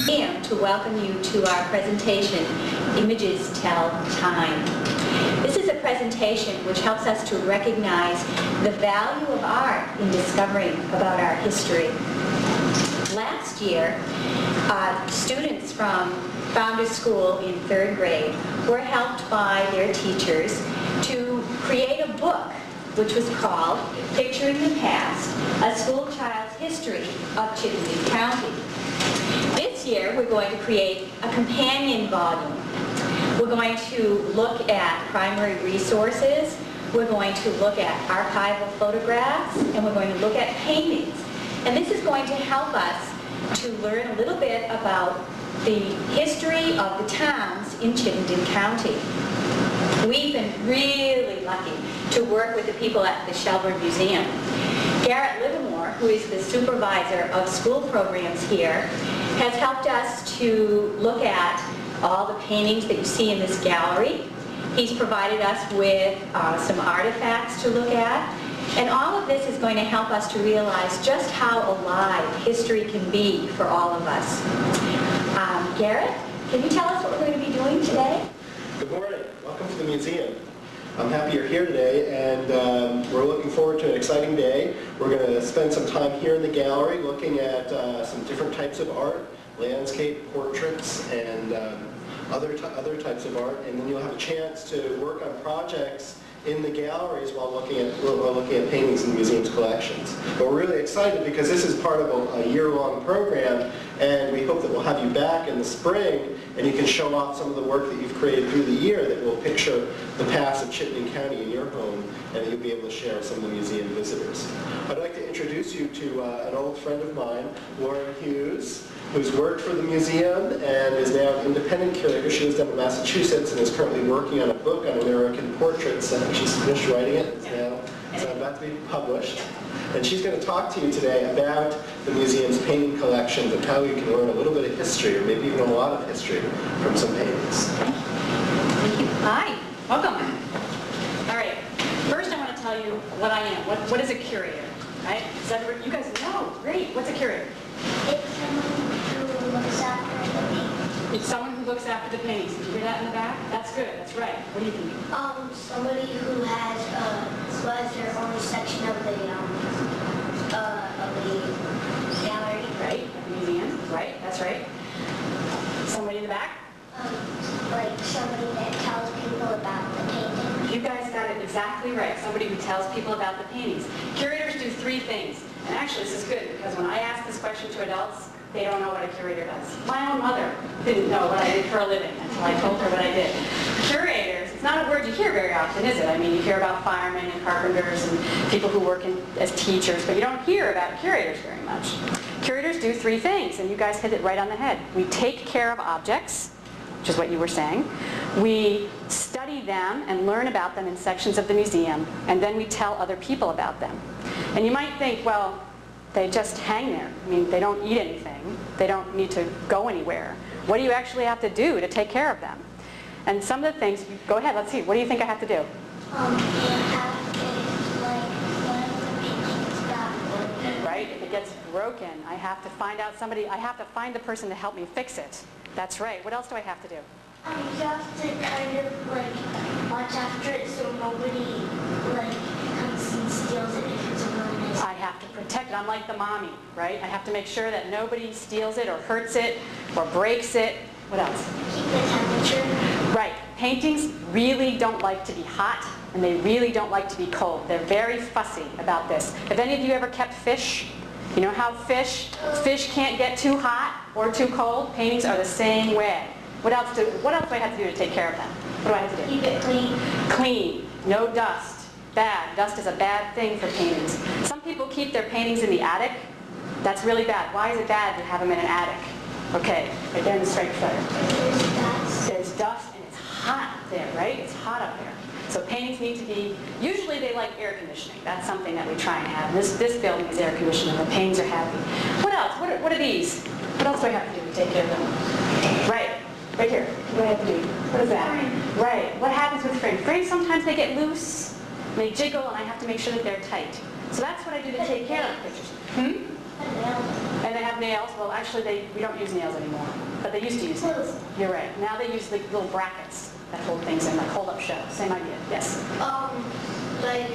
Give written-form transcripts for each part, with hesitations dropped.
Museum to welcome you to our presentation, Images Tell Time. This is a presentation which helps us to recognize the value of art in discovering about our history. Last year, students from Founders School in 3rd grade were helped by their teachers to create a book which was called Picturing the Past, A School Child's History of Chittenden County. This year, we're going to create a companion volume. We're going to look at primary resources, we're going to look at archival photographs, and we're going to look at paintings. And this is going to help us to learn a little bit about the history of the towns in Chittenden County. We've been really lucky to work with the people at the Shelburne Museum. Garrett Livermore, who is the supervisor of school programs here, has helped us to look at all the paintings that you see in this gallery. He's provided us with some artifacts to look at. And all of this is going to help us to realize just how alive history can be for all of us. Garrett, can you tell us what we're going to be doing today? Good morning. Welcome to the museum. I'm happy you're here today, and we're looking forward to an exciting day. We're going to spend some time here in the gallery looking at some different types of art, landscape, portraits, and other types of art, and then you'll have a chance to work on projects in the galleries while looking at paintings in the museum's collections. But we're really excited because this is part of a year-long program, and we hope that we'll have you back in the spring and you can show off some of the work that you've created through the year that will picture the past of Chittenden County in your home, and that you'll be able to share with some of the museum visitors. I'd like to introduce you to an old friend of mine, Lauren Hughes, who's worked for the museum and is now an independent curator. She lives down in Massachusetts and is currently working on a book on American portraits, and she's finished writing it. It's now about to be published. And she's going to talk to you today about the museum's painting collections and how you can learn a little bit of history, or maybe even a lot of history, from some paintings. Thank you. Hi. Welcome. All right. First, I want to tell you what I am. What is a curator? Right? You guys know. Great. What's a curator? It's someone who looks after the paintings. It's someone who looks after the paintings. Did you hear that in the back? That's good. That's right. What do you think? Somebody who has their own section of the gallery. Right. The museum. Right. That's right. Somebody in the back? Like somebody that tells people about the painting. You guys got it exactly right. Somebody who tells people about the paintings. Curators do 3 things. And actually, this is good, because when I ask this question to adults, they don't know what a curator does. My own mother didn't know what I did for a living until I told her what I did. Curators, it's not a word you hear very often, is it? I mean, you hear about firemen and carpenters and people who work as teachers, but you don't hear about curators very much. Curators do 3 things, and you guys hit it right on the head. We take care of objects, which is what you were saying. We study them and learn about them in sections of the museum, and then we tell other people about them. And you might think, well, they just hang there. I mean, they don't eat anything. They don't need to go anywhere. What do you actually have to do to take care of them? And some of the things, go ahead, let's see. What do you think I have to do? You have to, like, when the paintings got broken. Right? If it gets broken, I have to find out somebody, I have to find the person to help me fix it. That's right. What else do I have to do? You have to kind of, like, watch after it so nobody, like, comes and steals it if it's a really nice. I have to protect it. I'm like the mommy, right? I have to make sure that nobody steals it or hurts it or breaks it. What else? Keep the temperature. Right. Paintings really don't like to be hot, and they really don't like to be cold. They're very fussy about this. Have any of you ever kept fish? You know how fish can't get too hot or too cold? Paintings are the same way. What else do I have to do to take care of them? What do I have to do? Keep it clean. Clean. No dust. Bad. Dust is a bad thing for paintings. Some people keep their paintings in the attic. That's really bad. Why is it bad to have them in an attic? Okay, right there in the striped sweater. There's dust and it's hot up there, right? It's hot up there. So paintings need to be, usually they like air conditioning. That's something that we try and have. This building is air conditioning. The paintings are happy. What else? What are these? What else do I have to do to take care of them? Right. Right here. What do I have to do? What is that? Frame. Right. What happens with frames? Frames, sometimes they get loose, they jiggle, and I have to make sure that they're tight. So that's what I do to take care of pictures. And they have nails. Well, actually, we don't use nails anymore, but they used to use nails. You're right. Now they use the little brackets that hold things in, like hold up show. Same idea. Yes? Like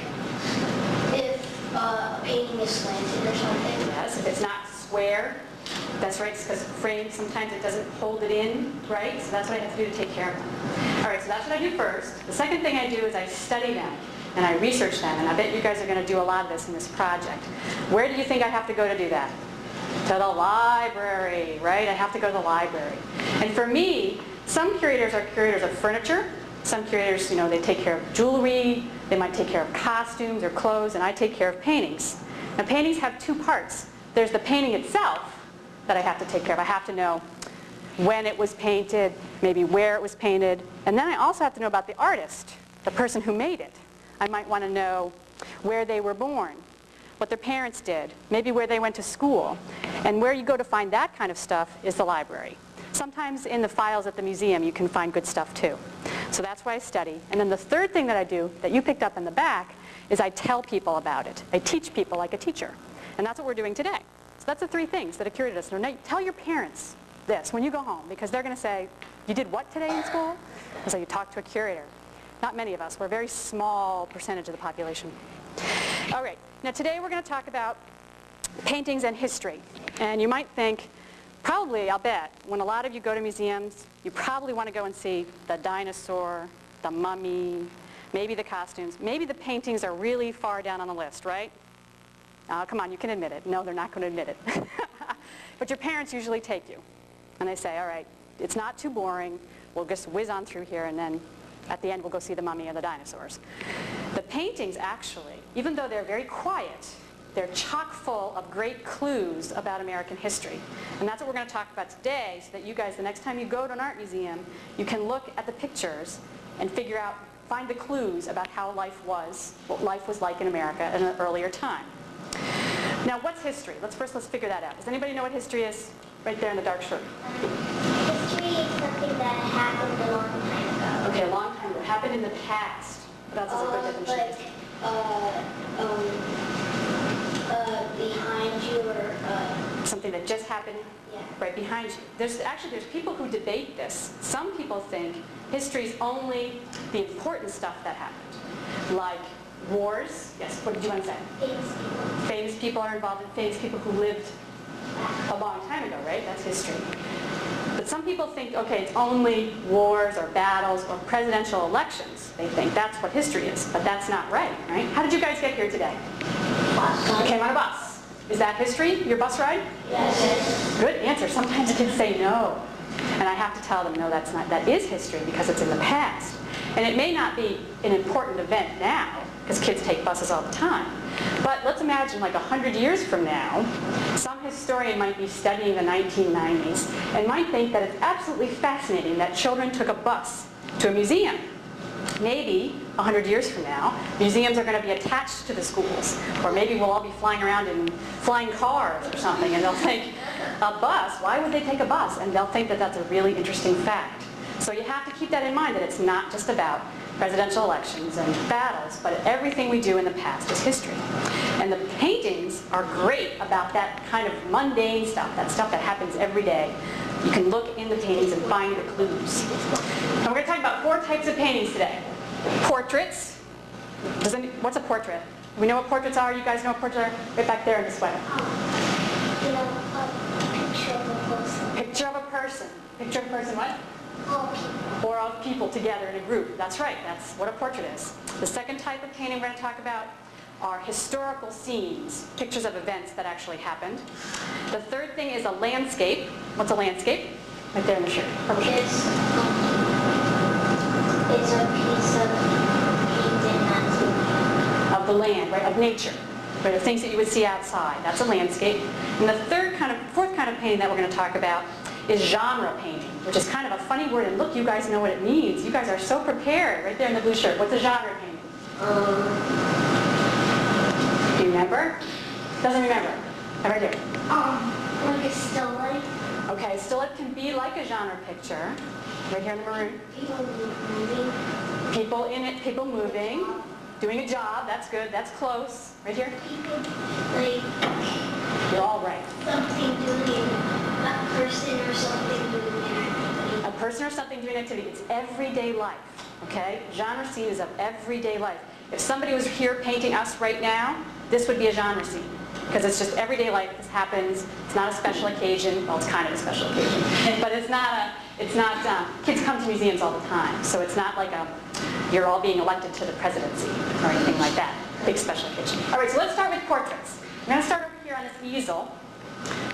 if a painting is slanted or something. Yes, if it's not square, that's right, because frame, sometimes it doesn't hold it in, right? So that's what I have to do to take care of them. All right, so that's what I do first. The second thing I do is I study them, and I research them, and I bet you guys are going to do a lot of this in this project. Where do you think I have to go to do that? To the library, right? I have to go to the library. And for me, some curators are curators of furniture. Some curators, they take care of jewelry, they might take care of costumes or clothes, and I take care of paintings. Now, paintings have two parts. There's the painting itself that I have to take care of. I have to know when it was painted, maybe where it was painted, and then I also have to know about the artist, the person who made it. I might want to know where they were born, what their parents did, maybe where they went to school. And where you go to find that kind of stuff is the library. Sometimes in the files at the museum you can find good stuff too. So that's why I study. And then the third thing that I do, that you picked up in the back, is I tell people about it. I teach people like a teacher. And that's what we're doing today. So that's the three things that a curator does. Now, tell your parents this when you go home, because they're going to say, you did what today in school? And so you talk to a curator. Not many of us. We're a very small percentage of the population. All right. Now today we're going to talk about paintings and history. And you might think, probably, I'll bet, when a lot of you go to museums, you probably want to go and see the dinosaur, the mummy, maybe the costumes. Maybe the paintings are really far down on the list, right? Come on, you can admit it. No, they're not going to admit it. But your parents usually take you. And they say, all right, it's not too boring. We'll just whiz on through here, and then at the end we'll go see the mummy or the dinosaurs. The paintings, actually, even though they're very quiet, they're chock full of great clues about American history. And that's what we're going to talk about today, so that you guys, the next time you go to an art museum, you can look at the pictures and figure out, find the clues about how life was, what life was like in America at an earlier time. Now, what's history? Let's figure that out. Does anybody know what history is? Right there in the dark shirt. History is something that happened a long time ago. Okay, a long time ago. It happened in the past. That's a good definition. Behind you or something that just happened right behind you. There's people who debate this. Some people think history is only the important stuff that happened, like wars. Yes, what did you want to say? Famous people are involved in famous people who lived a long time ago, right? That's history. But some people think, okay, it's only wars or battles or presidential elections. They think that's what history is, but that's not right, right? How did you guys get here today? bus. You came on a bus. Is that history, your bus ride? Yes. Good answer. Sometimes kids say no. And I have to tell them, no, that's not. That is history because it's in the past. And it may not be an important event now, because kids take buses all the time. But let's imagine like 100 years from now, some historian might be studying the 1990s and might think that it's absolutely fascinating that children took a bus to a museum. Maybe 100 years from now, museums are going to be attached to the schools. Or maybe we'll all be flying around in flying cars or something, and they'll think, a bus? Why would they take a bus? And they'll think that that's a really interesting fact. So you have to keep that in mind, that it's not just about presidential elections and battles, but everything we do in the past is history. And the paintings are great about that kind of mundane stuff, that stuff that happens every day. You can look in the paintings and find the clues. And we're going to talk about 4 types of paintings today. Portraits. What's a portrait? We know what portraits are? You guys know what portraits are? Right back there in the sweater. You know, a picture of a person. Picture of a person. Picture of a person what? All people. Or of people together in a group. That's right. That's what a portrait is. The second type of painting we're going to talk about are historical scenes, pictures of events that actually happened. The third thing is a landscape. What's a landscape? Right there in the shirt. Purple shirt. It's a piece of painting that's Of the land, right? Of nature. Right? Of things that you would see outside. That's a landscape. And the fourth kind of painting that we're going to talk about is genre painting, which is kind of a funny word. And look, you guys know what it means. You guys are so prepared. Right there in the blue shirt. What's a genre painting? Do you remember? Doesn't remember. Right here. like a still life. Okay, still it can be like a genre picture. Right here in the maroon. People moving. People in it, people moving, doing a job. That's good. That's close. Right here. People like You're all right. Something doing a person or something doing an activity. A person or something doing activity. It's everyday life, okay? Genre scene is of everyday life. If somebody was here painting us right now, this would be a genre scene. Because it's just everyday life. This happens. It's not a special occasion. Well, it's kind of a special occasion. But it's not, kids come to museums all the time. So it's not like you're all being elected to the presidency or anything like that. Big special occasion. All right, so let's start with portraits. I'm going to start over here on this easel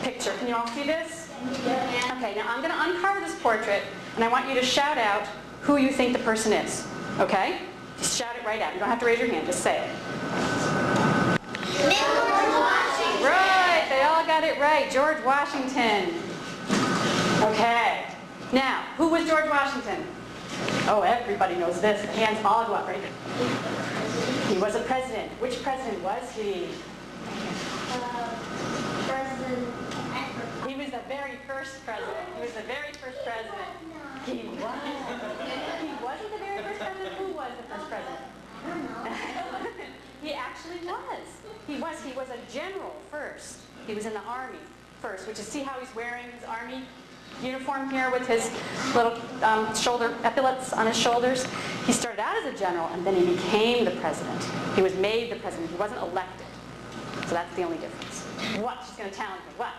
picture. Can you all see this? Yeah. Okay, now I'm going to uncover this portrait, and I want you to shout out who you think the person is. Okay? Just shout it right out. You don't have to raise your hand. Just say it. Right, they all got it right. George Washington. Okay. Now, who was George Washington? Oh, everybody knows this. The hands all go up right here. He was a president. Which president was he? President. He was the very first president. He was the very first president. He was. He wasn't the very first president. Who was the first president? I don't know. He actually was. He was a general first. He was in the army first, which is, see how he's wearing his army uniform here with his little shoulder epaulets on his shoulders? He started out as a general, and then he became the president. He was made the president. He wasn't elected. So that's the only difference. What? She's going to challenge me. What?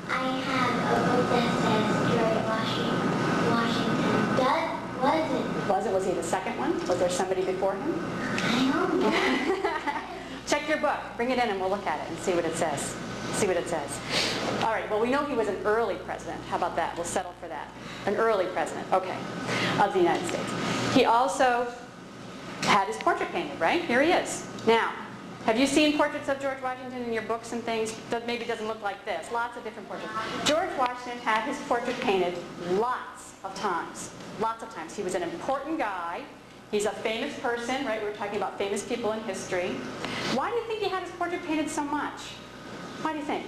I have a book that says George Washington. That wasn't. Was he the second one? Was there somebody before him? I don't know. Check your book. Bring it in and we'll look at it and see what it says. See what it says. All right, well, we know he was an early president. How about that? We'll settle for that. An early president, okay, of the United States. He also had his portrait painted, right? Here he is. Now, have you seen portraits of George Washington in your books and things? That maybe doesn't look like this. Lots of different portraits. George Washington had his portrait painted lots of times. Lots of times. He was an important guy. He's a famous person, right? We were talking about famous people in history. Why do you think he had his portrait painted so much? Why do you think?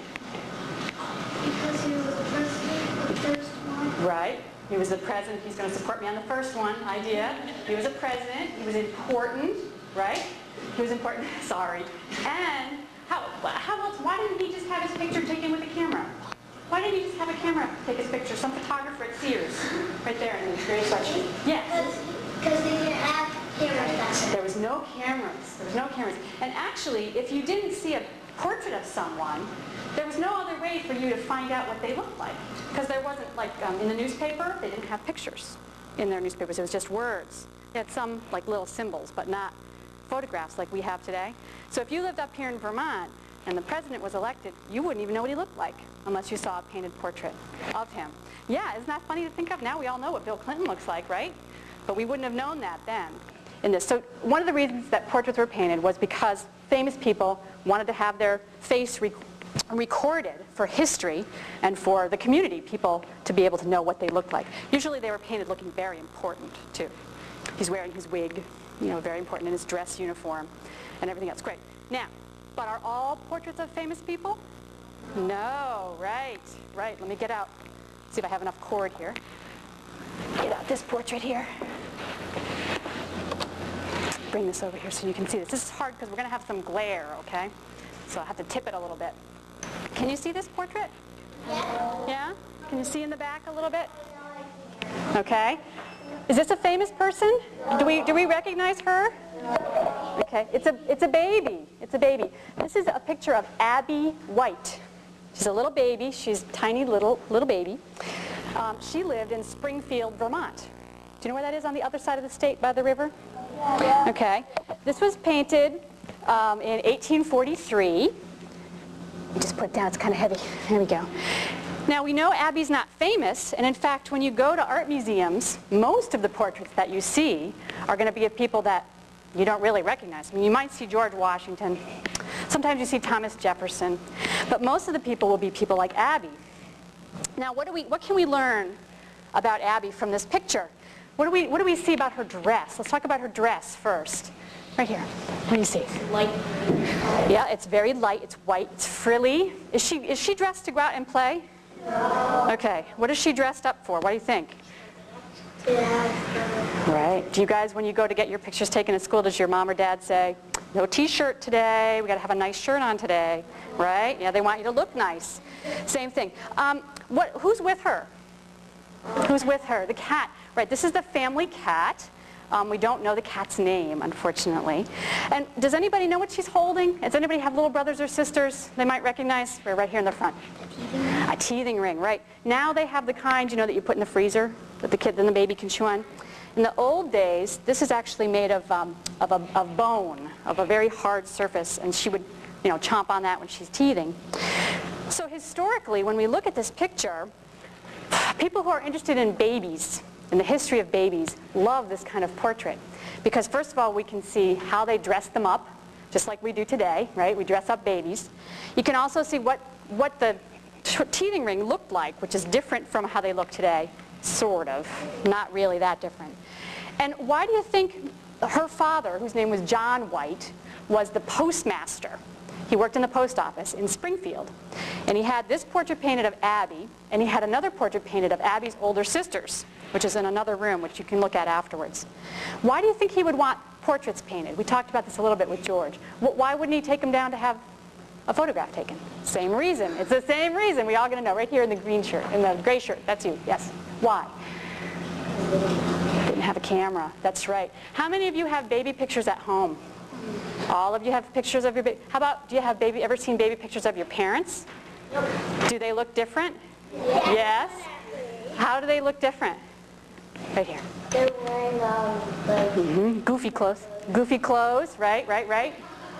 Because he was the president, the first one. Right. He was the president. He's going to support me on the first one idea. He was a president. He was important, right? He was important. Sorry. And how else? Why didn't he just have his picture taken with a camera? Why didn't he just have a camera take his picture? Some photographer at Sears, right there in the gray sweatshirt. Yes. Because they didn't have cameras back then. There was no cameras. There was no cameras. And actually, if you didn't see a portrait of someone, there was no other way for you to find out what they looked like. Because there wasn't, like, in the newspaper, they didn't have pictures in their newspapers. It was just words. They had some, like, little symbols, but not photographs like we have today. So if you lived up here in Vermont and the president was elected, you wouldn't even know what he looked like unless you saw a painted portrait of him. Yeah, isn't that funny to think of? Now we all know what Bill Clinton looks like, right? But we wouldn't have known that then. In this. So one of the reasons that portraits were painted was because famous people wanted to have their face recorded for history and for the community, people to be able to know what they looked like. Usually they were painted looking very important, too. He's wearing his wig, you know, very important, in his dress uniform and everything else. Great. Now, but are all portraits of famous people? No, right. Let me get out, see if I have enough cord here. Get out this portrait here. Bring this over here so you can see this. This is hard because we're going to have some glare, okay? So I'll have to tip it a little bit. Can you see this portrait? Yeah. Yeah? Can you see in the back a little bit? Okay. Is this a famous person? Do we recognize her? Okay. It's a baby. It's a baby. This is a picture of Abby White. She's a little baby. She's a tiny little baby. She lived in Springfield, Vermont. Do you know where that is on the other side of the state by the river? Okay. This was painted in 1843. Just put it down, it's kind of heavy. There we go. Now we know Abby's not famous, and in fact when you go to art museums, most of the portraits that you see are going to be of people that you don't really recognize. I mean, you might see George Washington, sometimes you see Thomas Jefferson, but most of the people will be people like Abby. Now what can we learn about Abby from this picture? What do we see about her dress? Let's talk about her dress first. Right here. What do you see? Light. Yeah, it's very light. It's white. It's frilly. Is she dressed to go out and play? Okay. What is she dressed up for? What do you think? Yeah. Right. Do you guys, when you go to get your pictures taken at school, does your mom or dad say, No t-shirt today. We got to have a nice shirt on today, right? Yeah, they want you to look nice. Same thing. Who's with her? Who's with her? The cat. Right, this is the family cat. We don't know the cat's name, unfortunately. And does anybody know what she's holding? Does anybody have little brothers or sisters they might recognize? We're right here in the front. A teething ring, right. Now they have the kind, you know, that you put in the freezer that the kid and the baby can chew on. In the old days, this is actually made of bone, of a very hard surface, and she would, you know, chomp on that when she's teething. So historically, when we look at this picture, people who are interested in babies, in the history of babies, love this kind of portrait. Because first of all, we can see how they dress them up, just like we do today, right? We dress up babies. You can also see what the teething ring looked like, which is different from how they look today, sort of, not really that different. And why do you think her father, whose name was John White, was the postmaster? He worked in the post office in Springfield. And he had this portrait painted of Abby, and he had another portrait painted of Abby's older sisters, which is in another room, which you can look at afterwards. Why do you think he would want portraits painted? We talked about this a little bit with George. Why wouldn't he take them down to have a photograph taken? Same reason. It's the same reason. We all going to know. Right here in the green shirt, in the gray shirt. That's you. Yes. Why? Didn't have a camera. That's right. How many of you have baby pictures at home? All of you have pictures of your baby. How about, do you have ever seen baby pictures of your parents? Nope. Do they look different? Yes. How do they look different? Right here. They're wearing Goofy clothes. Goofy clothes, right.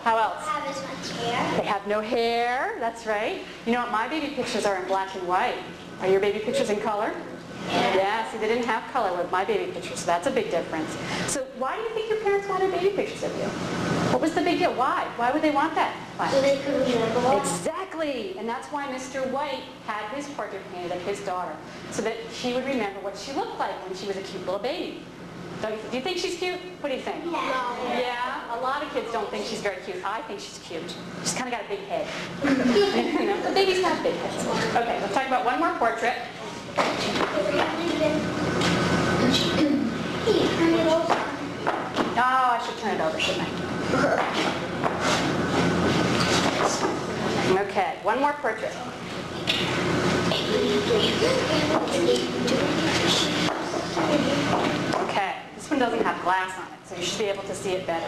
How else? have as much hair. They have no hair, that's right. You know what, my baby pictures are in black and white. Are your baby pictures in color? Yeah, see, they didn't have color with my baby pictures, so that's a big difference. So why do you think your parents wanted baby pictures of you? What was the big deal? Why? Why would they want that? Why? So they could remember. Exactly, and that's why Mr. White had his portrait painted of his daughter, so that she would remember what she looked like when she was a cute little baby. Do you think she's cute? What do you think? No. Yeah, a lot of kids don't think she's very cute. I think she's cute. She's kind of got a big head. You know, the babies have big heads. Okay, let's talk about one more portrait. Oh, I should turn it over, shouldn't I? Okay, one more portrait. Okay, this one doesn't have glass on it, so you should be able to see it better.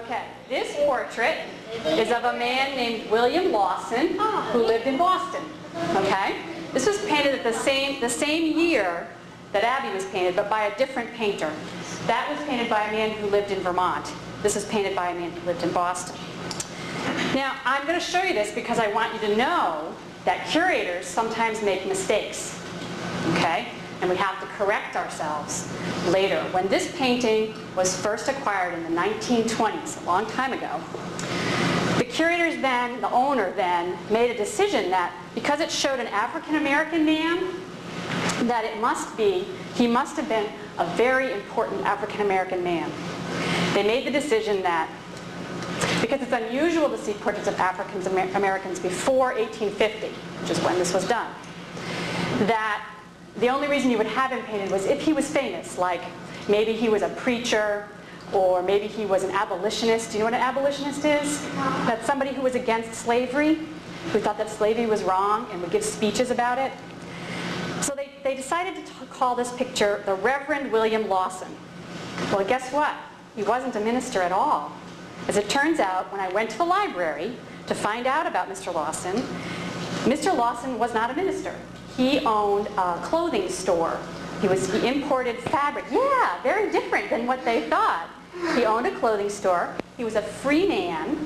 Okay, this portrait is of a man named William Lawson who lived in Boston. Okay, this was painted at the same year that Abby was painted, but by a different painter. That was painted by a man who lived in Vermont. This is painted by a man who lived in Boston. Now, I'm going to show you this because I want you to know that curators sometimes make mistakes, okay? And we have to correct ourselves later. When this painting was first acquired in the 1920s, a long time ago, the curators then, the owner then, made a decision that because it showed an African-American man, that he must have been a very important African-American man. They made the decision that, because it's unusual to see portraits of African-Americans before 1850, which is when this was done, that the only reason you would have him painted was if he was famous, like maybe he was a preacher, or maybe he was an abolitionist. Do you know what an abolitionist is? That's somebody who was against slavery, who thought that slavery was wrong and would give speeches about it. So they decided to call this picture the Reverend William Lawson. Well, guess what? He wasn't a minister at all. As it turns out, when I went to the library to find out about Mr. Lawson was not a minister. He owned a clothing store. He imported fabric. Yeah, very different than what they thought. He owned a clothing store. He was a free man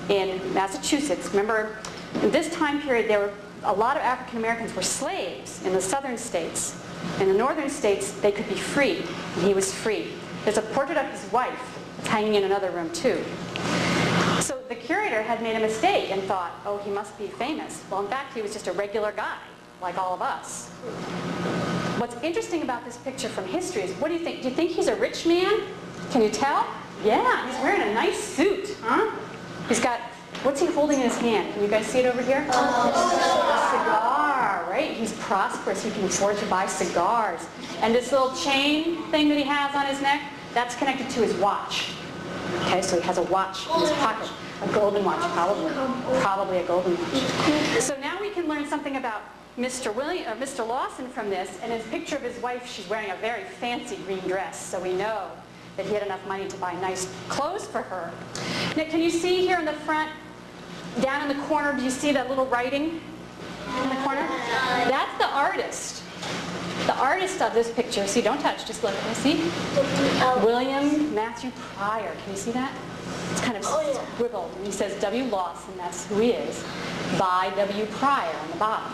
in Massachusetts. Remember, in this time period, a lot of African Americans were slaves in the southern states. In the northern states, they could be free, and he was free. There's a portrait of his wife. It's hanging in another room, too. So the curator had made a mistake and thought, oh, he must be famous. Well, in fact, he was just a regular guy, like all of us. What's interesting about this picture from history is, what do you think? Do you think he's a rich man? Can you tell? Yeah, he's wearing a nice suit, huh? He's got, what's he holding in his hand? Can you guys see it over here? A cigar, right? He's prosperous. He can afford to buy cigars. And this little chain thing that he has on his neck, that's connected to his watch. Okay, so he has a watch in his pocket, a golden watch, probably a golden watch. So now we can learn something about Mr. Lawson from this, and his picture of his wife, she's wearing a very fancy green dress, so we know that he had enough money to buy nice clothes for her. Now, can you see here in the front, down in the corner, do you see that little writing in the corner? That's the artist. The artist of this picture, see, don't touch, just look. See? William Matthew Pryor. Can you see that? It's kind of scribbled. And he says W. Lawson, that's who he is, by W. Pryor on the bottom.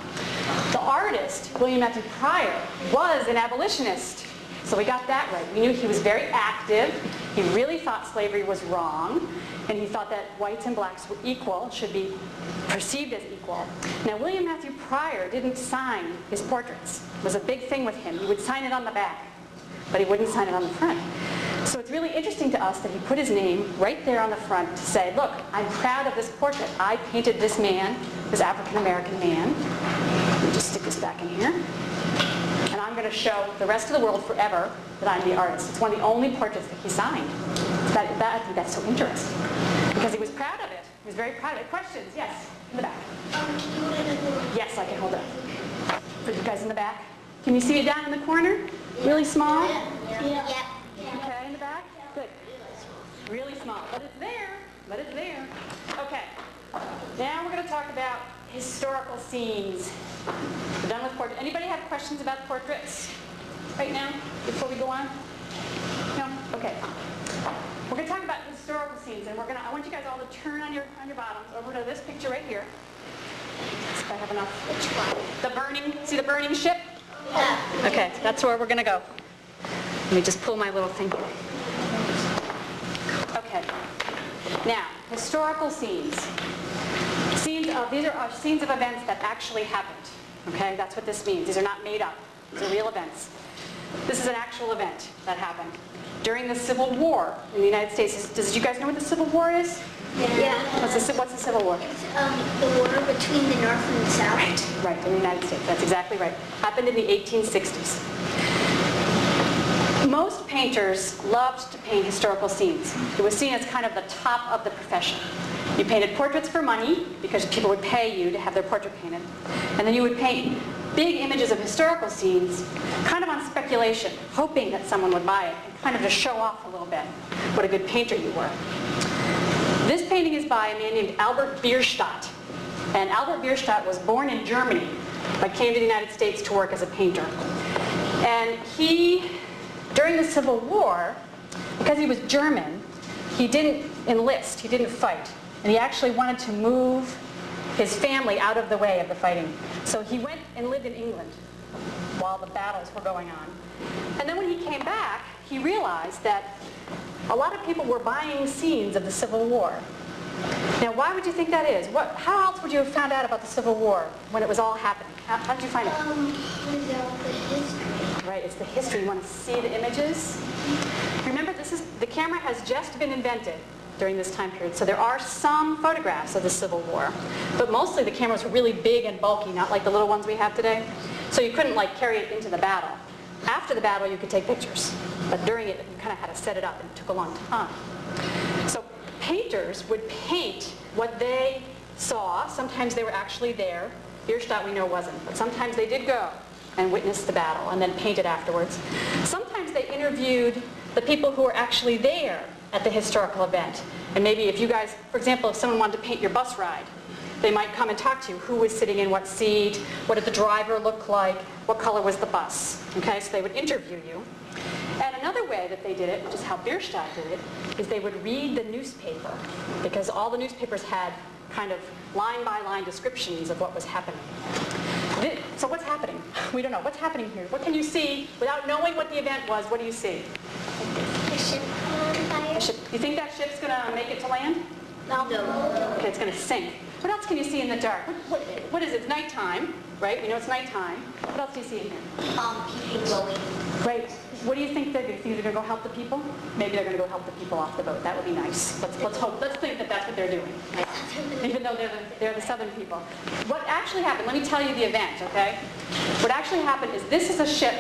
The artist, William Matthew Pryor, was an abolitionist. So we got that right. We knew he was very active. He really thought slavery was wrong. And he thought that whites and blacks were equal, should be perceived as equal. Now, William Matthew Pryor didn't sign his portraits. It was a big thing with him. He would sign it on the back, but he wouldn't sign it on the front. So it's really interesting to us that he put his name right there on the front to say, look, I'm proud of this portrait. I painted this man, this African-American man. Let me just stick this back in here. And I'm going to show the rest of the world forever that I'm the artist. It's one of the only portraits that he signed. I think that's so interesting. Because he was proud of it. He was very proud of it. Questions? Yes, in the back. Yes, I can hold it up. For you guys in the back. Can you see it down in the corner? Really small? Yeah. Okay, in the back? Good. Really small. But it's there. But it's there. Okay. Now we're going to talk about historical scenes. We're done with portraits. Anybody have questions about portraits right now before we go on? No? Okay. We're going to talk about historical scenes, and I want you guys all to turn on your bottoms over to this picture right here. If I have enough. Which one? See the burning ship? Yeah. Okay, that's where we're going to go. Let me just pull my little thing. Okay. Now, historical scenes. These are scenes of events that actually happened. Okay, that's what this means. These are not made up. These are real events. This is an actual event that happened during the Civil War in the United States. Did you guys know what the Civil War is? Yeah. What's the Civil War? It's the war between the North and the South. Right, in the United States. That's exactly right. Happened in the 1860s. Most painters loved to paint historical scenes. It was seen as kind of the top of the profession. You painted portraits for money because people would pay you to have their portrait painted. And then you would paint big images of historical scenes kind of on speculation, hoping that someone would buy it and kind of to show off a little bit what a good painter you were. This painting is by a man named Albert Bierstadt. And Albert Bierstadt was born in Germany but came to the United States to work as a painter. And he, during the Civil War, because he was German, he didn't enlist, he didn't fight. And he actually wanted to move his family out of the way of the fighting. So he went and lived in England while the battles were going on. And then when he came back, he realized that a lot of people were buying scenes of the Civil War. Now, why would you think that is? How else would you have found out about the Civil War when it was all happening? How did you find it? Without the history. Right, it's the history. You want to see the images? Remember, the camera has just been invented during this time period. So there are some photographs of the Civil War, but mostly the cameras were really big and bulky, not like the little ones we have today. So you couldn't carry it into the battle. After the battle, you could take pictures, but during it, you kind of had to set it up, and it took a long time. So painters would paint what they saw. Sometimes they were actually there. Bierstadt we know wasn't, but sometimes they did go and witness the battle and then paint it afterwards. Sometimes they interviewed the people who were actually there at the historical event. And maybe if you guys, for example, if someone wanted to paint your bus ride, they might come and talk to you. Who was sitting in what seat? What did the driver look like? What color was the bus? Okay, so they would interview you. And another way that they did it, which is how Bierstadt did it, is they would read the newspaper, because all the newspapers had kind of line-by-line descriptions of what was happening. So what's happening? We don't know. What's happening here? What can you see without knowing what the event was? What do you see? The ship on fire. A ship. You think that ship's going to make it to land? No. Okay, it's going to sink. What else can you see in the dark? What is it? It's nighttime, right? We know it's nighttime. What else do you see in here? People going. Great. What do you think they're going to do? Think they're going to go help the people? Maybe they're going to go help the people off the boat. That would be nice. Let's hope. Let's think that that's what they're doing. Even though they're the southern people. What actually happened, let me tell you the event, okay? What actually happened is this is a ship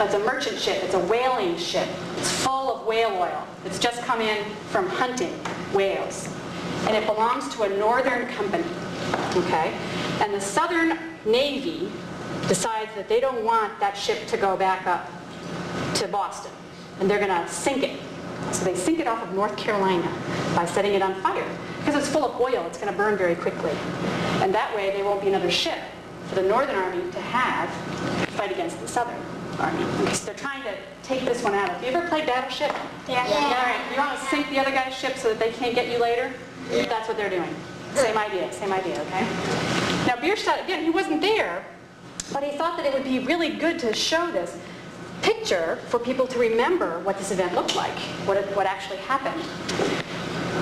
It's a merchant ship. It's a whaling ship. It's full of whale oil. It's just come in from hunting whales. And it belongs to a northern company, okay? And the Southern Navy decides that they don't want that ship to go back up to Boston. And they're going to sink it. So they sink it off of North Carolina by setting it on fire. Because it's full of oil, it's going to burn very quickly. And that way there won't be another ship for the Northern Army to have to fight against the Southern Army. Because they're trying to take this one out. Have you ever played Battleship? Yeah. Yeah, all right. You want to sink the other guy's ship so that they can't get you later? Yeah. That's what they're doing. Same idea, okay? Now Bierstadt, again, he wasn't there, but he thought that it would be really good to show this picture for people to remember what this event looked like, what actually happened.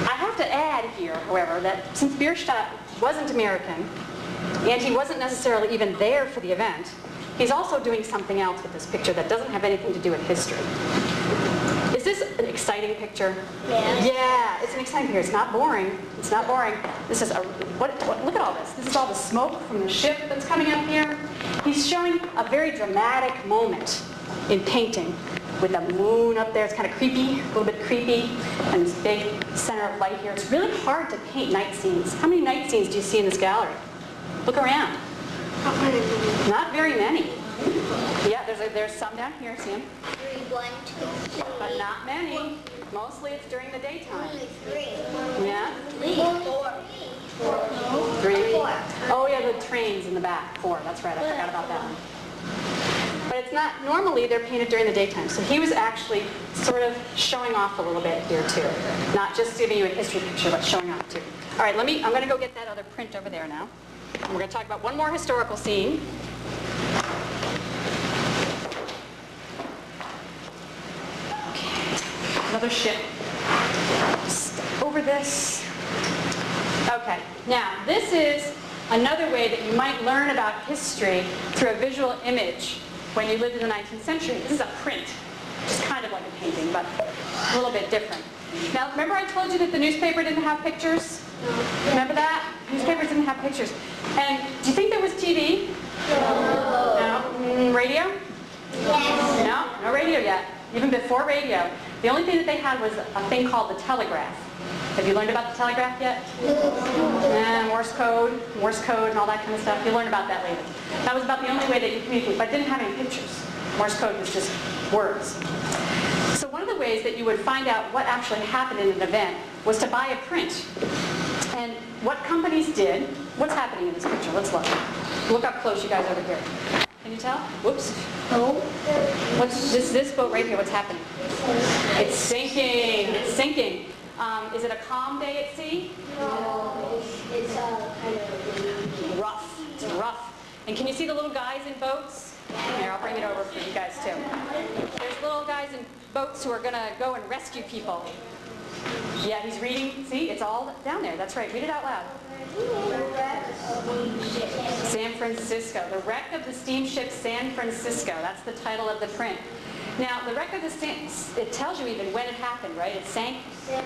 I have to add here, however, that since Bierstadt wasn't American, and he wasn't necessarily even there for the event, he's also doing something else with this picture that doesn't have anything to do with history. Is this an exciting picture? Yeah. Yeah, it's an exciting picture. It's not boring. It's not boring. This is look at all this. This is all the smoke from the ship that's coming up here. He's showing a very dramatic moment in painting with the moon up there. It's kind of creepy, a little bit creepy, and this big center of light here. It's really hard to paint night scenes. How many night scenes do you see in this gallery? Look around. Not very many. Yeah, there's some down here. See them? 3, 1, 2, 3. But not many. Mostly it's during the daytime. Only 3. Yeah? 3, 4. 3. 4. Oh yeah, the trains in the back. 4. That's right. I forgot about that one. But it's not, normally they're painted during the daytime. So he was actually sort of showing off a little bit here too. Not just giving you a history picture, but showing off too. All right, I'm going to go get that other print over there now. And we're going to talk about one more historical scene. Okay, another ship. Just over this. Okay, now this is another way that you might learn about history through a visual image when you lived in the 19th century. This is a print, just kind of like a painting, but a little bit different. Now, remember I told you that the newspaper didn't have pictures? Remember that? Newspapers didn't have pictures. And do you think there was TV? No. Radio? Yes. No radio yet. Even before radio. The only thing that they had was a thing called the telegraph. Have you learned about the telegraph yet? Morse code and all that kind of stuff. You'll learn about that later. That was about the only way that you communicate, but it didn't have any pictures. Morse code was just words. So one of the ways that you would find out what actually happened in an event was to buy a print. And what companies did, what's happening in this picture? Let's look. Look up close, you guys over here. Can you tell? Whoops. No. What's this boat right here? What's happening? It's sinking. It's sinking. Is it a calm day at sea? No. It's kind of rough. It's rough. And can you see the little guys in boats? Here, I'll bring it over for you guys too. There's little guys in boats who are going to go and rescue people. Yeah, he's reading. See, it's all down there. That's right. Read it out loud. San Francisco. The wreck of the steamship San Francisco. That's the title of the print. Now, the wreck of the it tells you even when it happened, right? It sank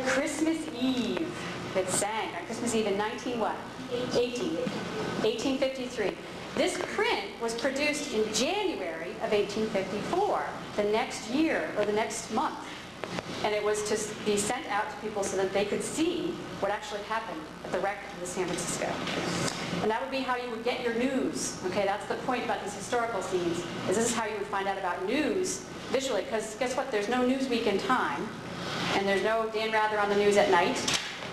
Christmas Eve. It sank on Christmas Eve in 1853. This print was produced in January of 1854, the next year, or the next month. And it was to be sent out to people so that they could see what actually happened at the wreck of the San Francisco. And that would be how you would get your news. Okay, that's the point about these historical scenes, is this is how you would find out about news visually. Because guess what? There's no Newsweek in time, and there's no Dan Rather on the news at night.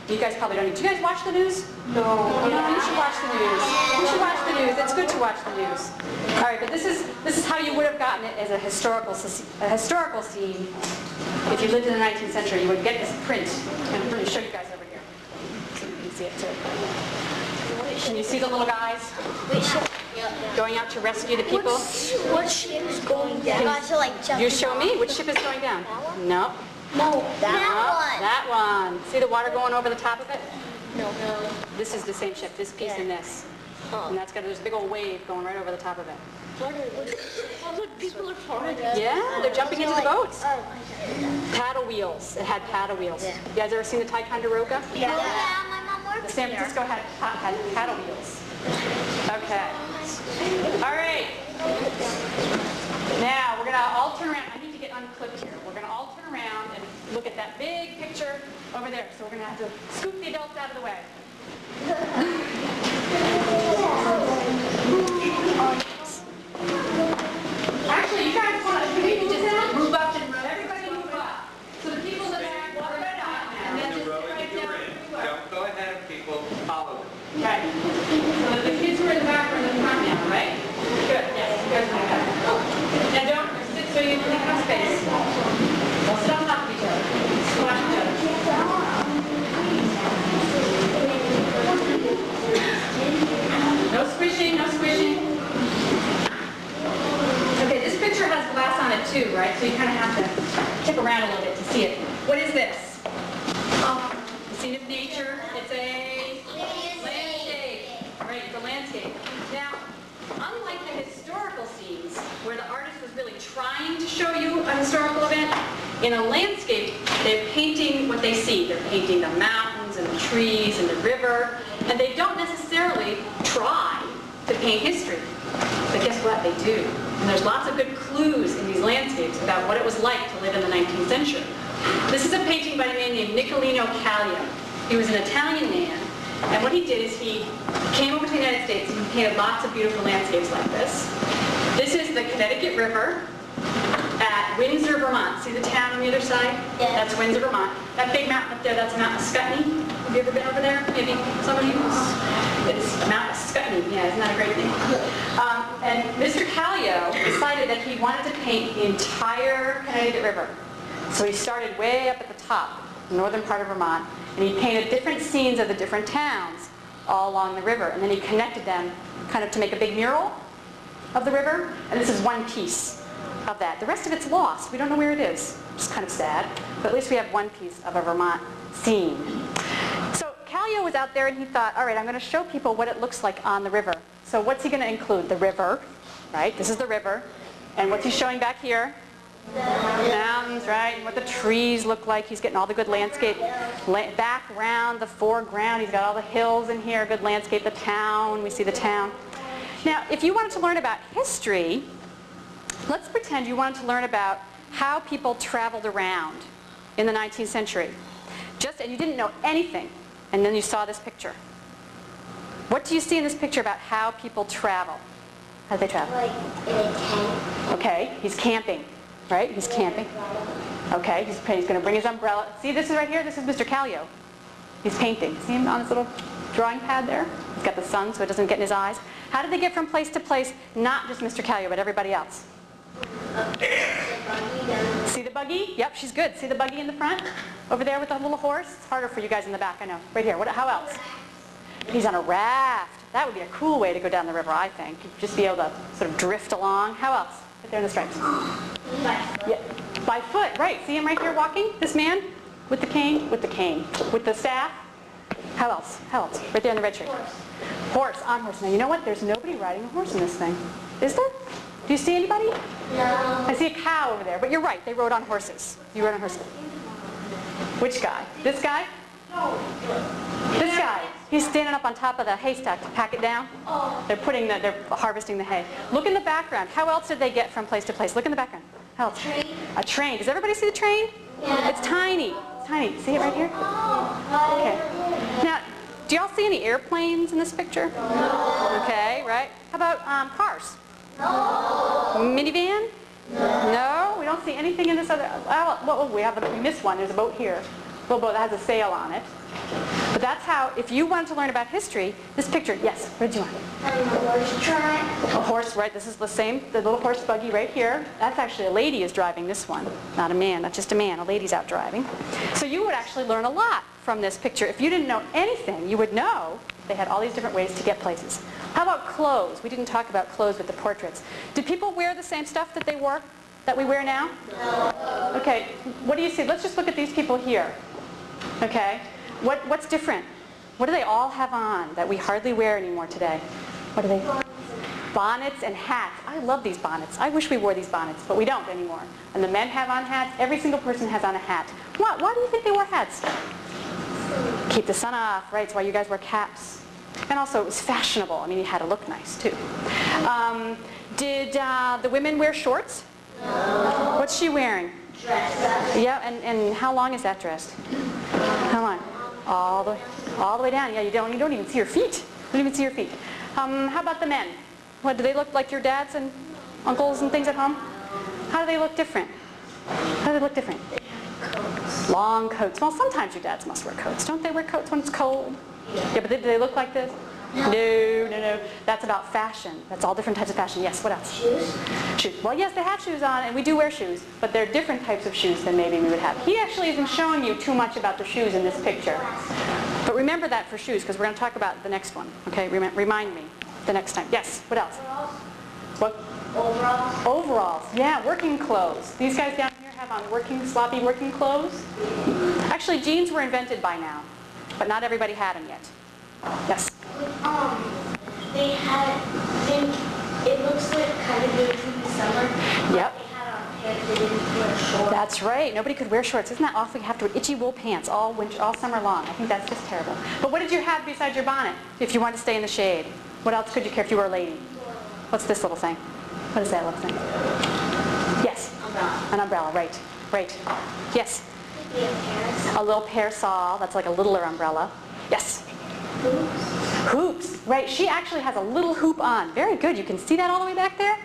You guys probably don't need. Do you guys watch the news? No. You should watch the news. You should watch the news. It's good to watch the news. All right, but this is how you would have gotten it as a historical scene. If you lived in the 19th century, you would get this print. I'm going to show you guys over here, so you can see it too. Can you see the little guys going out to rescue the people? What ship is going down? You show me which ship is going down. No. No, that one. See the water going over the top of it? No. This is the same ship, this piece and this. And there's a big old wave going right over the top of it. Look, people are falling. Yeah, they're jumping into the boats. Paddle wheels. It had paddle wheels. Yeah. You guys ever seen the Ticonderoga? Yeah, my mom works The San Francisco had paddle wheels. Okay. All right. Now we're going going to all turn around. I need to get unclipped here. We're going to all turn around and look at that big picture over there. So we're going to have to scoop the adults out of the way. Actually, you guys want to maybe just move up and everybody move up. So the people in the back walk right out and then just sit right down. Don't go ahead of people, follow them. Right. So the kids who are in the back are in the front now, right? Good. Yes, you guys like that. Now don't sit so you can have space. Don't sit on top of each other. Squash each other. No squishing, no squishing. Okay, this picture has glass on it too, right? So you kind of have to tip around a little bit to see it. What is this? A scene of nature. It's a landscape. Right, it's a landscape. Now, unlike the historical scenes, where the artist was really trying to show you a historical event, in a landscape, they're painting what they see. They're painting the mountains and the trees and the river, and they don't necessarily try to paint history. But guess what? They do. And there's lots of good clues in these landscapes about what it was like to live in the 19th century. This is a painting by a man named Nicolino Callio. He was an Italian man, and what he did is he came over to the United States and he painted lots of beautiful landscapes like this. This is the Connecticut River at Windsor, Vermont. See the town on the other side? Yeah. That's Windsor, Vermont. That big mountain up there, that's Mount Ascutney. Have you ever been over there? Maybe somebody else? It's Mount Ascutney. Yeah, isn't that a great thing? And Mr. Callio decided that he wanted to paint the entire Connecticut River. So he started way up at the top, the northern part of Vermont, and he painted different scenes of the different towns all along the river. And then he connected them kind of to make a big mural of the river. And this is one piece of that. The rest of it's lost. We don't know where it is. It's kind of sad. But at least we have one piece of a Vermont scene. So Callio was out there and he thought, all right, I'm going to show people what it looks like on the river. So what's he going to include? The river, right? This is the river. And what's he showing back here? Mountains, right? And what the trees look like. He's getting all the good landscape. Background, the foreground. He's got all the hills in here, good landscape. The town, we see the town. Now, if you wanted to learn about history, let's pretend you wanted to learn about how people traveled around in the 19th century. And you didn't know anything, and then you saw this picture. What do you see in this picture about how people travel? How do they travel? Like in a tent. Okay, he's camping, right? He's camping. Okay, he's going to bring his umbrella. See, this is right here. This is Mr. Callio. He's painting. See him on his little drawing pad there? He's got the sun so it doesn't get in his eyes. How did they get from place to place? Not just Mr. Callio, but everybody else. See the buggy? Yep, she's good. See the buggy in the front? Over there with the little horse? It's harder for you guys in the back, I know. Right here. How else? He's on a raft. That would be a cool way to go down the river, I think. You'd just be able to sort of drift along. How else? Right there in the stripes. Yeah, by foot, right. See him right here walking? This man? With the cane? With the cane. With the staff? How else? How else? Right there in the red shirt. Horse. On horse. Now, you know what? There's nobody riding a horse in this thing. Is there? Do you see anybody? No. I see a cow over there, but you're right, they rode on horses. You rode on horses. Which guy? This guy? No. This guy. He's standing up on top of the haystack to pack it down. They're harvesting the hay. Look in the background. How else did they get from place to place? Look in the background. How else? Train. A train. Does everybody see the train? Yeah. It's tiny. It's tiny. See it right here? Okay. Now, do y'all see any airplanes in this picture? No. Okay, right. How about cars? No. Minivan? No, we don't see anything in this other. Well, we missed one. There's a boat here. A little boat that has a sail on it. But that's how, if you wanted to learn about history, this picture, yes, what did you want? A horse track. A horse, right, this is the same, the little horse buggy right here. That's actually a lady is driving this one, not a man, not just a man, a lady's out driving. So you would actually learn a lot from this picture. If you didn't know anything, you would know they had all these different ways to get places. How about clothes? We didn't talk about clothes with the portraits. Did people wear the same stuff that they wore, that we wear now? No. Okay, what do you see? Let's just look at these people here. Okay, what's different? What do they all have on that we hardly wear anymore today? What are they? Bonnets and hats. I love these bonnets. I wish we wore these bonnets, but we don't anymore. And the men have on hats. Every single person has on a hat. Why do you think they wore hats? Keep the sun off, right? It's why you guys wear caps. And also, it was fashionable. I mean, you had to look nice, too. Did the women wear shorts? What's she wearing? Dress. Yeah, and how long is that dress? How long? All the way down. Yeah, you don't even see your feet. You don't even see your feet. How about the men? What, do they look like your dads and uncles and things at home? How do they look different? How do they look different? Long coats. Well, sometimes your dads must wear coats. Don't they wear coats when it's cold? Yeah, but do they look like this? No. That's about fashion. That's all different types of fashion. Yes, what else? Shoes. Shoes. Well, yes, they have shoes on, and we do wear shoes, but they're different types of shoes than maybe we would have. He actually isn't showing you too much about the shoes in this picture. But remember that for shoes, because we're going to talk about the next one. Okay, remind me the next time. Yes, what else? What? Overalls. Overalls. Yeah, working clothes. These guys down here have on sloppy working clothes. Actually, jeans were invented by now, but not everybody had them yet. Yes? They had, it looks like kind of days in the summer. Yep. They had on pants, they didn't wear shorts. That's right. Nobody could wear shorts. Isn't that awful? You have to wear itchy wool pants all summer long. I think that's just terrible. But what did you have besides your bonnet if you wanted to stay in the shade? What else could you care if you were a lady? What's this little thing? What is that little thing? Yes. Umbrella. An umbrella, right. Right. Yes. Maybe a parasol. A little parasol. That's like a littler umbrella. Yes. Hoops, right. She actually has a little hoop on. Very good. You can see that all the way back there.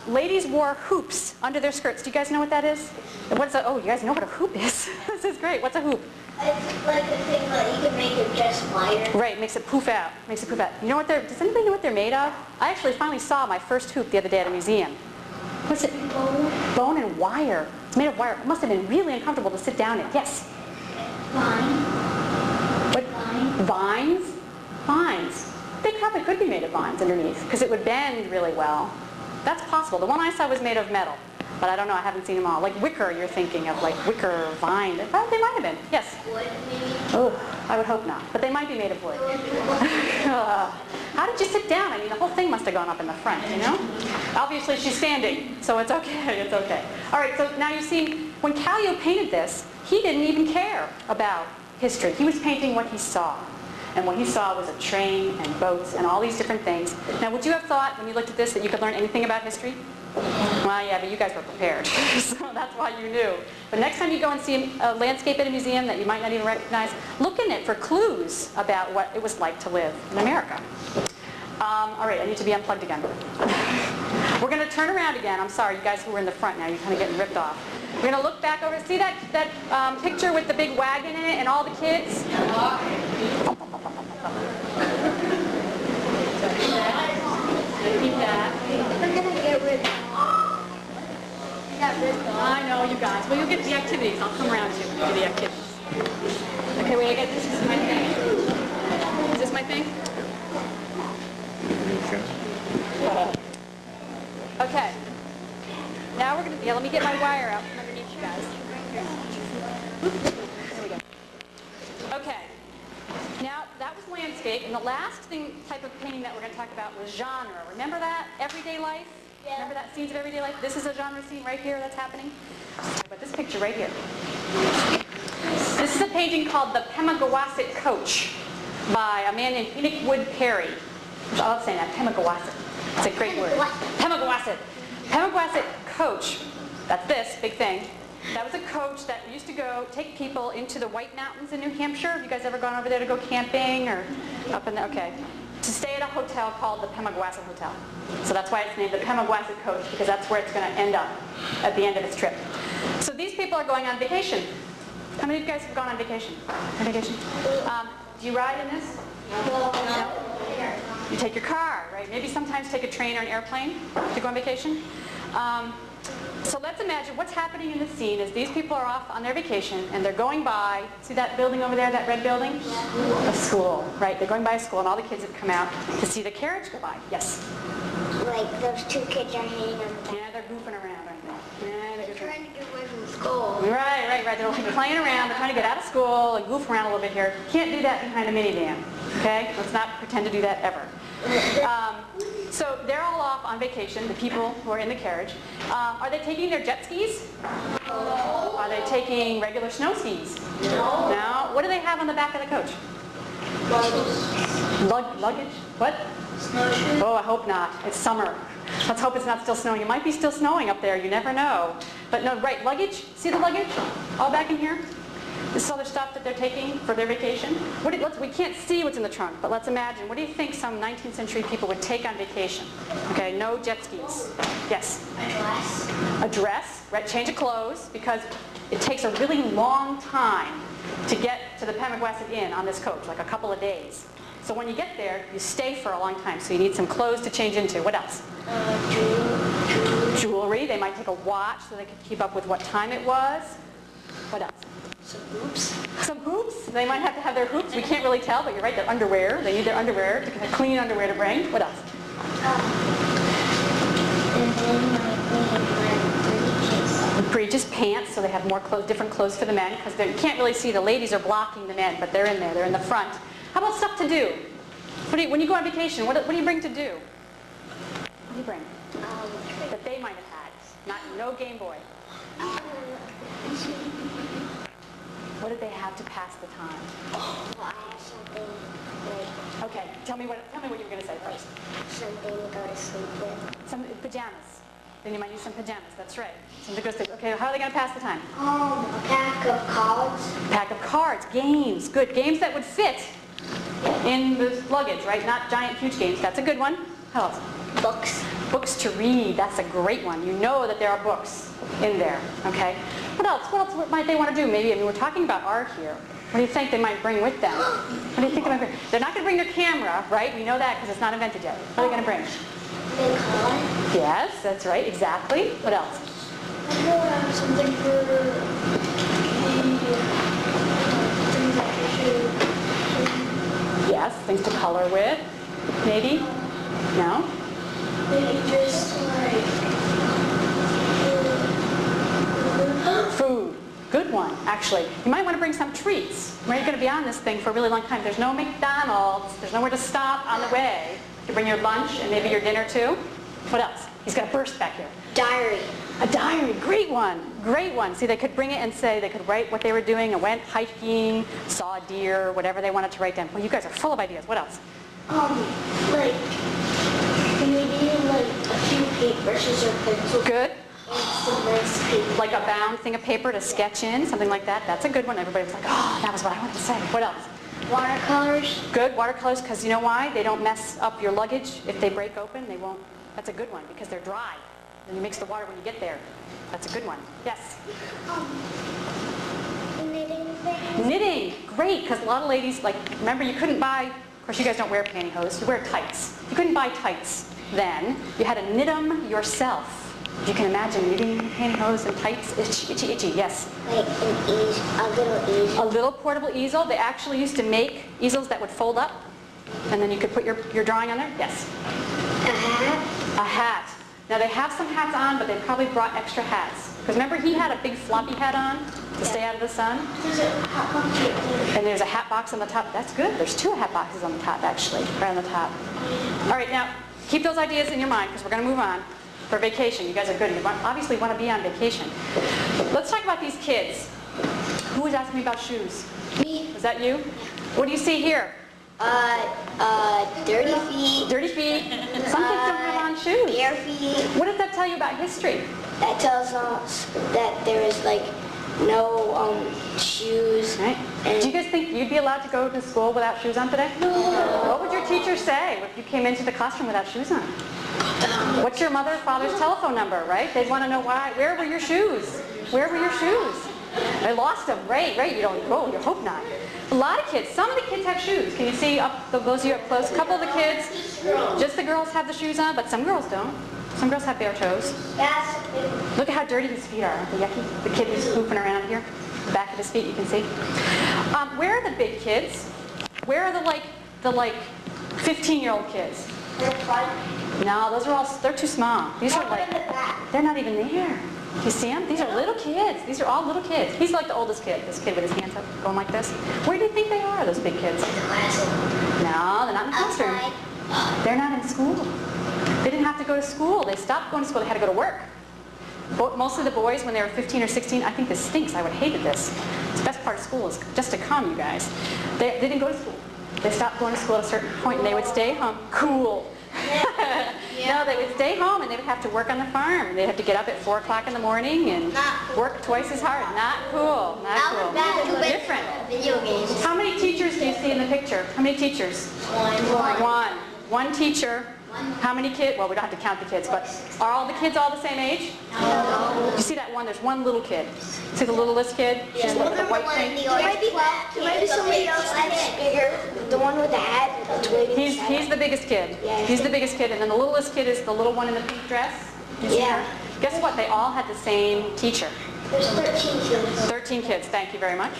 Ladies wore hoops under their skirts. Do you guys know what that is? What's a, oh, you guys know what a hoop is. This is great. What's a hoop? It's like a thing that you can make it just wider. Right, makes it poof out. Makes it poof out. You know what does anybody know what they're made of? I actually finally saw my first hoop the other day at a museum. What's it? Bone and wire. It's made of wire. It must have been really uncomfortable to sit down in. Yes? Vine. What? Vine. Vines? Vines. They probably could be made of vines underneath because it would bend really well. That's possible. The one I saw was made of metal, but I don't know. I haven't seen them all. Like wicker, you're thinking of, like wicker vine. Oh, they might have been. Yes? Wood, maybe. Oh, I would hope not. But they might be made of wood. How did you sit down? I mean, the whole thing must have gone up in the front, you know? Obviously, she's standing, so it's okay. It's okay. All right, so now you see, when Callio painted this, he didn't even care about history. He was painting what he saw. And what he saw was a train and boats and all these different things. Now, would you have thought, when you looked at this, that you could learn anything about history? Well, yeah, but you guys were prepared, so that's why you knew. But next time you go and see a landscape at a museum that you might not even recognize, look in it for clues about what it was like to live in America. All right, I need to be unplugged again. We're going to turn around again. I'm sorry, you guys who were in the front now, you're kind of getting ripped off. We're going to look back over. See that picture with the big wagon in it and all the kids? Repeat that. We're going to get rid of I know, you guys. Well, you'll get the activities. I'll come around to you and do the activities. Okay, wait, I get this. This is my thing. Is this my thing? Okay. Now we're going to, let me get my wire out from underneath you guys. There we go. Okay. Now, that was landscape, and the last type of painting that we're going to talk about was genre. Remember that? Everyday life? Yeah. Remember that scenes of everyday life? This is a genre scene right here that's happening. But this picture right here. This is a painting called The Pemigewasset Coach by a man named Enoch Wood Perry. I love saying that, Pemigewasset. It's a great word. Pemigewasset. Pemigewasset Coach. That's this big thing. That was a coach that used to go take people into the White Mountains in New Hampshire. Have you guys ever gone over there to go camping or up in there? Okay. To stay at a hotel called the Pemigewasset Hotel. So that's why it's named the Pemigewasset Coach, because that's where it's going to end up at the end of its trip. So these people are going on vacation. How many of you guys have gone on vacation? On vacation? Do you ride in this? No? You take your car, right? Maybe sometimes take a train or an airplane to go on vacation. So let's imagine what's happening in the scene is these people are off on their vacation and they're going by, see that building over there, that red building? A school, right? They're going by a school and all the kids have come out to see the carriage go by. Yes? Like those two kids are hanging on the back. Yeah, they're goofing around, aren't they? Yeah, they're goofing. Trying to get away from school. Right. They're playing around. They're trying to get out of school and goof around a little bit here. Can't do that behind a minivan, okay? Let's not pretend to do that ever. So they're all off on vacation, the people who are in the carriage. Are they taking their jet skis? No. Are they taking regular snow skis? No. No? What do they have on the back of the coach? Luggage. Luggage? What? Snowshoes? Oh, I hope not. It's summer. Let's hope it's not still snowing. It might be still snowing up there. You never know. But no, right, luggage. See the luggage? All back in here? This is all the stuff that they're taking for their vacation. We can't see what's in the trunk, but let's imagine. What do you think some 19th century people would take on vacation? Okay, no jet skis. Yes? A dress? A dress, right? Change of clothes, because it takes a really long time to get to the Pemigewasset Inn on this coach, like a couple of days. So when you get there, you stay for a long time, so you need some clothes to change into. What else? Jewelry. They might take a watch so they could keep up with what time it was. What else? Some hoops? Some hoops. They might have to have their hoops. We can't really tell, but you're right, their underwear. They need their underwear, clean underwear to bring. What else? And then my Breeches, pants, so they have more clothes, different clothes for the men, because you can't really see. The ladies are blocking the men, but they're in there. They're in the front. How about stuff to do? When you go on vacation, what do you bring to do? What do you bring? That they might have had. No Game Boy. What did they have to pass the time? Well, I have something like Okay, tell me what you were going to say first. something to go to sleep with. Some pajamas. Then you might need some pajamas. That's right. Something to go sleep. Okay, how are they going to pass the time? A pack of cards. Pack of cards, games. Good. Games that would fit in the luggage, right? Not giant, huge games. That's a good one. How else? Books. Books to read. That's a great one. You know that there are books in there. Okay. What else? What might they want to do? Maybe, we're talking about art here. What do you think they might bring with them? What do you think they might bring? They're not going to bring their camera, right? We know that because it's not invented yet. What are they going to bring? They color. Yes, that's right. Exactly. What else? I know I have something for the things like your shoe. Yes, things to color with. Maybe? No? Maybe just like Food. Good one, actually. You might want to bring some treats. You're going to be on this thing for a really long time. There's no McDonald's. There's nowhere to stop on the way. You bring your lunch and maybe your dinner too. What else? He's got a burst back here. diary. A diary, great one, great one. See, they could bring it and say, they could write what they were doing and went hiking, saw a deer, whatever they wanted to write down. Well, you guys are full of ideas. What else? Like maybe like a few paintbrushes or pencils. Good. And some nice paper. Like a bound thing of paper to sketch in, something like that. That's a good one. Everybody was like, oh, that was what I wanted to say. What else? Watercolors. Good, watercolors, because you know why? They don't mess up your luggage. If they break open, they won't. That's a good one, because they're dry. And you mix the water when you get there. That's a good one. Yes? Knitting things. Knitting, great, because a lot of ladies, like, remember you couldn't buy, of course you guys don't wear pantyhose, you wear tights. You couldn't buy tights then. You had to knit them yourself. You can imagine knitting pantyhose and tights, itchy, itchy, itchy, yes. Like an easel, a little easel. A little portable easel. They actually used to make easels that would fold up, and then you could put your drawing on there. Yes? A hat. A hat. Now they have some hats on, but they probably brought extra hats. Because remember he had a big floppy hat on to stay out of the sun? There's a hat box right there. And there's a hat box on the top. That's good. There's 2 hat boxes on the top, actually, right on the top. All right, now, keep those ideas in your mind, because we're going to move on for vacation. You guys are good. You obviously want to be on vacation. Let's talk about these kids. Who was asking me about shoes? Me. Was that you? What do you see here? Dirty feet. Dirty feet. Some kids don't have on shoes. Bare feet. What does that tell you about history? That tells us that there is like no shoes. Right. Do you guys think you'd be allowed to go to school without shoes on today? No. What would your teacher say if you came into the classroom without shoes on? What's your mother or father's telephone number, right? They'd want to know why. Where were your shoes? Where were your shoes? I lost them. Right. You don't, oh, you hope not. A lot of kids, some of the kids have shoes. Can you see those of you up close? A couple of the kids, just the girls have the shoes on, but some girls don't. Some girls have bare toes. Yes. Look at how dirty his feet are. Aren't they yucky? The kid who's pooping around here. The back of his feet, you can see. Where are the big kids? Where are the 15-year-old kids? They're fun. No, those are all, they're too small. These are like, in the back. they're not even there. You see them? These are little kids. These are all little kids. He's like the oldest kid, this kid with his hands up, going like this. Where do you think they are, those big kids? No, they're not in the classroom. Outside. They're not in school. They didn't have to go to school. They stopped going to school. They had to go to work. Most of the boys, when they were 15 or 16, I think this stinks. I would have hated this. The best part of school is just to come, you guys. They didn't go to school. They stopped going to school at a certain point and they would stay home. Cool. No, they would stay home and they would have to work on the farm. They'd have to get up at 4 o'clock in the morning and work twice as hard. Not cool. Not cool. Different. Video games. How many teachers do you see in the picture? How many teachers? One. One teacher. How many kids? Well, we don't have to count the kids, but are all the kids all the same age? No. You see that one? There's one little kid. See the littlest kid? She's with the white thing. There might be somebody else that's bigger. The one with the hat. He's the biggest kid. He's the biggest kid, and then the littlest kid is the little one in the pink dress. You see her? Guess what? They all had the same teacher. There's 13 kids. 13 kids. Thank you very much.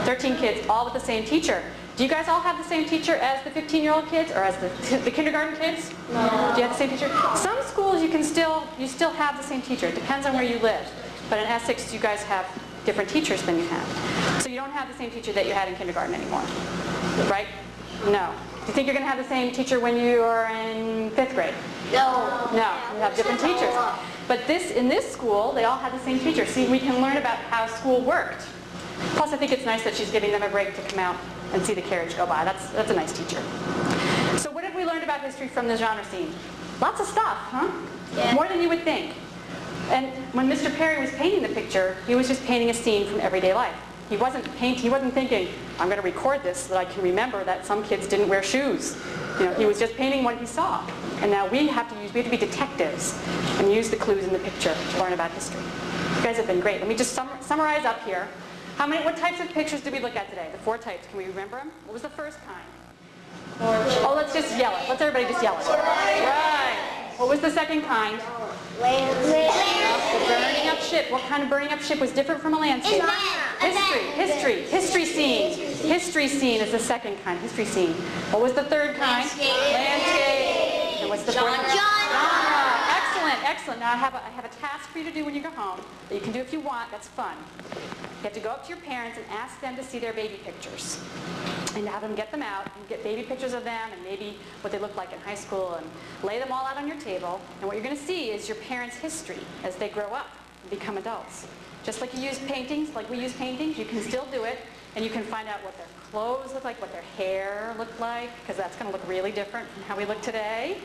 13 kids, all with the same teacher. Do you guys all have the same teacher as the 15-year-old kids, or as the kindergarten kids? No. Do you have the same teacher? Some schools you still have the same teacher. It depends on where you live. But in Essex, you guys have different teachers than you have. So you don't have the same teacher that you had in kindergarten anymore, right? No. Do you think you're going to have the same teacher when you are in 5th grade? No. No, you have different teachers. But in this school, they all had the same teacher. See, we can learn about how school worked. Plus, I think it's nice that she's giving them a break to come out and see the carriage go by. That's a nice teacher. So what have we learned about history from the genre scene? Lots of stuff, huh? Yeah. More than you would think. And when Mr. Perry was painting the picture, he was just painting a scene from everyday life. He wasn't thinking, I'm going to record this so that I can remember that some kids didn't wear shoes. You know, he was just painting what he saw. And now we have to be detectives and use the clues in the picture to learn about history. You guys have been great. Let me just summarize up here. What types of pictures did we look at today? The 4 types. Can we remember them? What was the first kind? Oh, let's just yell it. Let's everybody just yell it. Right. What was the second kind? The burning up ship. What kind of burning up ship was different from a landscape? History scene. History scene is the second kind. History scene. What was the third kind? Landscape. And what's the fourth kind? Genre. Excellent. Now I have a task for you to do when you go home that you can do if you want. That's fun. You have to go up to your parents and ask them to see their baby pictures. And have them get them out and get baby pictures of them and maybe what they look like in high school and lay them all out on your table. And what you're going to see is your parents' history as they grow up and become adults. Just like you use paintings, like we use paintings, you can still do it and you can find out what their clothes look like, what their hair looked like, because that's going to look really different from how we look today.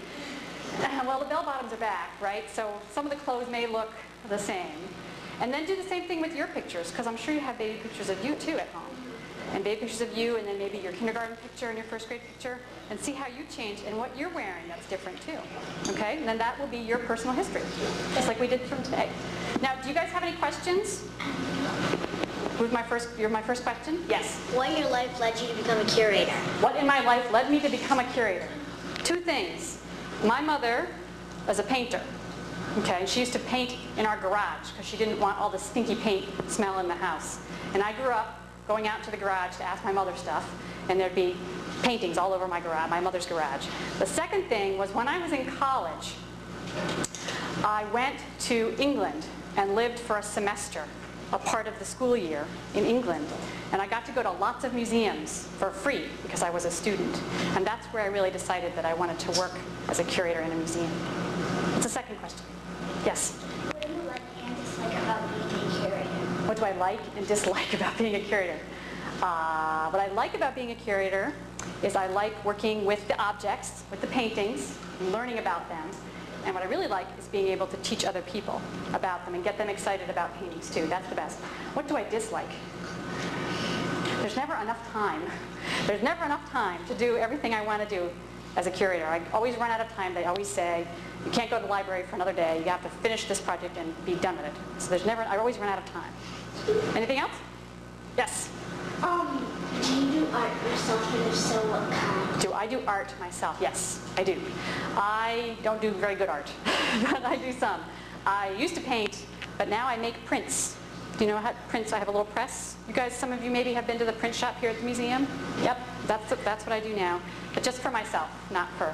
Well, the bell bottoms are back, right? So some of the clothes may look the same. And then do the same thing with your pictures, because I'm sure you have baby pictures of you too at home. And baby pictures of you, and then maybe your kindergarten picture and your 1st grade picture, and see how you changed and what you're wearing that's different too. Okay? And then that will be your personal history, just like we did from today. Now, do you guys have any questions? You're my first question? Yes. What in your life led you to become a curator? What in my life led me to become a curator? 2 things. My mother was a painter. Okay, she used to paint in our garage because she didn't want all the stinky paint smell in the house. And I grew up going out to the garage to ask my mother stuff, and there'd be paintings all over my mother's garage. The second thing was when I was in college, I went to England and lived for a semester, a part of the school year in England. And I got to go to lots of museums for free because I was a student. And that's where I really decided that I wanted to work as a curator in a museum. What's the second question? Yes? What do you like and dislike about being a curator? What do I like and dislike about being a curator? What I like about being a curator is I like working with the objects, with the paintings, and learning about them. And what I really like is being able to teach other people about them and get them excited about paintings too. That's the best. What do I dislike? There's never enough time. There's never enough time to do everything I want to do as a curator. I always run out of time. They always say, you can't go to the library for another day. You have to finish this project and be done with it. So I always run out of time. Anything else? Yes? Do you do art yourself, and if so, what kind? Do I do art myself? Yes, I do. I don't do very good art, but I do some. I used to paint, but now I make prints. Do you know how prints? I have a little press. You guys, some of you maybe have been to the print shop here at the museum. Yep, that's what I do now, but just for myself, not for.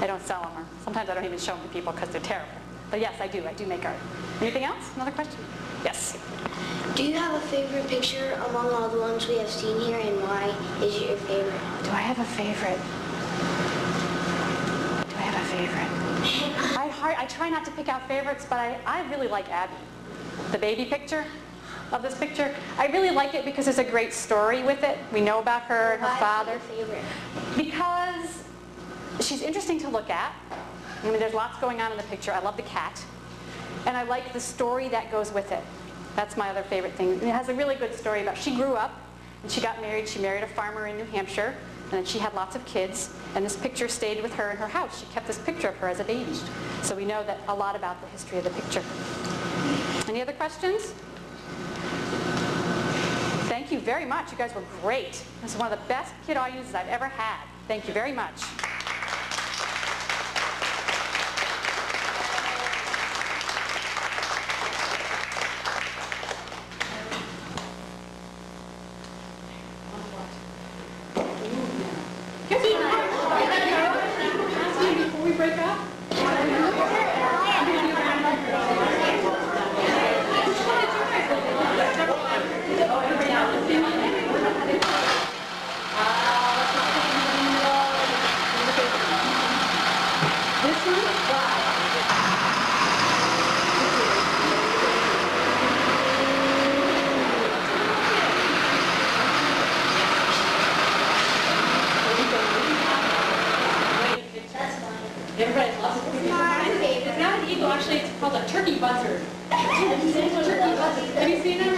I don't sell them, or sometimes I don't even show them to people because they're terrible. But yes, I do make art. Anything else? Another question? Yes. Do you have a favorite picture among all the ones we have seen here, and why is it your favorite? Do I have a favorite? I try not to pick out favorites, but I really like Abby. The baby picture. of this picture. I really like it because there's a great story with it. We know about her and her father. Why is it your favorite? Because she's interesting to look at. I mean, there's lots going on in the picture. I love the cat. And I like the story that goes with it. That's my other favorite thing. And it has a really good story about, she grew up and she got married. She married a farmer in New Hampshire. And then she had lots of kids. And this picture stayed with her in her house. She kept this picture of her as a baby. So we know that a lot about the history of the picture. Any other questions? Thank you very much. You guys were great. This is one of the best kid audiences I've ever had. Thank you very much. Before we break up? Everybody loves it. It's not an eagle, actually it's called a turkey buzzard. Have you seen them?